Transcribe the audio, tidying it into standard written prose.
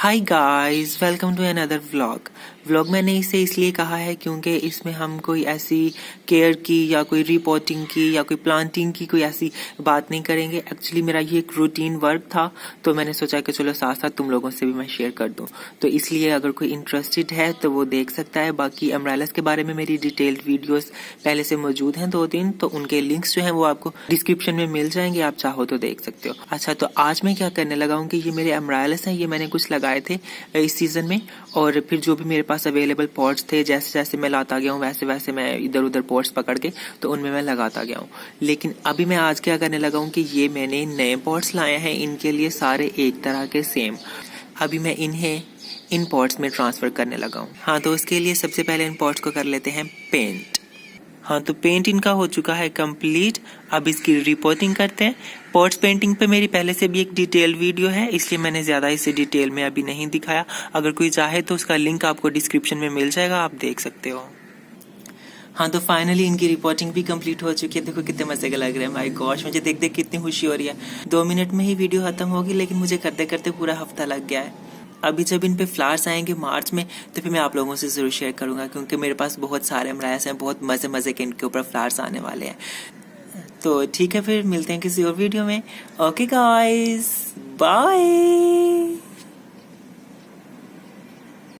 Hi guys, welcome to another vlog मैंने इसे इसलिए कहा है क्योंकि इसमें हम कोई ऐसी केयर की या कोई रिपोर्टिंग की या कोई प्लांटिंग की कोई ऐसी बात नहीं करेंगे। एक्चुअली मेरा ये एक रूटीन वर्क था, तो मैंने सोचा कि चलो साथ साथ तुम लोगों से भी मैं शेयर कर दूं। तो इसलिए अगर कोई इंटरेस्टेड है तो वो देख सकता है। बाकी अमरेलिस के बारे में मेरी डिटेल्ड वीडियोस पहले से मौजूद हैं 2-3, तो उनके लिंक्स जो हैं वो आपको डिस्क्रिप्शन में मिल जाएंगे, आप चाहो तो देख सकते हो। अच्छा, तो आज मैं क्या करने लगा हूँ कि ये मेरे अमरेलिस हैं, ये मैंने कुछ लगाए थे इस सीजन में, और फिर जो भी मेरे पास अवेलेबल पॉट्स थे जैसे जैसे मैं लाता गया हूँ वैसे वैसे मैं इधर उधर पॉट्स पकड़ के तो उनमें मैं लगाता गया हूँ। लेकिन अभी मैं आज क्या करने लगा हूँ कि ये मैंने नए पॉट्स लाए हैं, इनके लिए सारे एक तरह के सेम। अभी मैं इन्हें इन पॉट्स में ट्रांसफर करने लगा हूँ। हाँ, तो उसके लिए सबसे पहले इन पॉट्स को कर लेते हैं पेंट। हाँ, तो पेंट इनका हो चुका है कंप्लीट। अब इसकी रिपोर्टिंग करते हैं। पॉट्स पेंटिंग पे मेरी पहले से भी एक डिटेल वीडियो है, इसलिए मैंने ज़्यादा इसे डिटेल में अभी नहीं दिखाया। अगर कोई चाहे तो उसका लिंक आपको डिस्क्रिप्शन में मिल जाएगा, आप देख सकते हो। हाँ, तो फाइनली इनकी रिपोर्टिंग भी कंप्लीट हो चुकी है। देखो कितने मजे का लग रहे हैं, माय गॉश, मुझे देख देख कितनी खुशी हो रही है। 2 मिनट में ही वीडियो खत्म होगी, लेकिन मुझे करते करते पूरा हफ्ता लग गया है। अभी जब इन पे फ्लावर्स आएंगे मार्च में तो फिर मैं आप लोगों से ज़रूर शेयर करूंगा, क्योंकि मेरे पास बहुत सारे अमराइस हैं, बहुत मज़े मज़े के इनके ऊपर फ्लावर्स आने वाले हैं। तो ठीक है, फिर मिलते हैं किसी और वीडियो में। Okay guys, bye.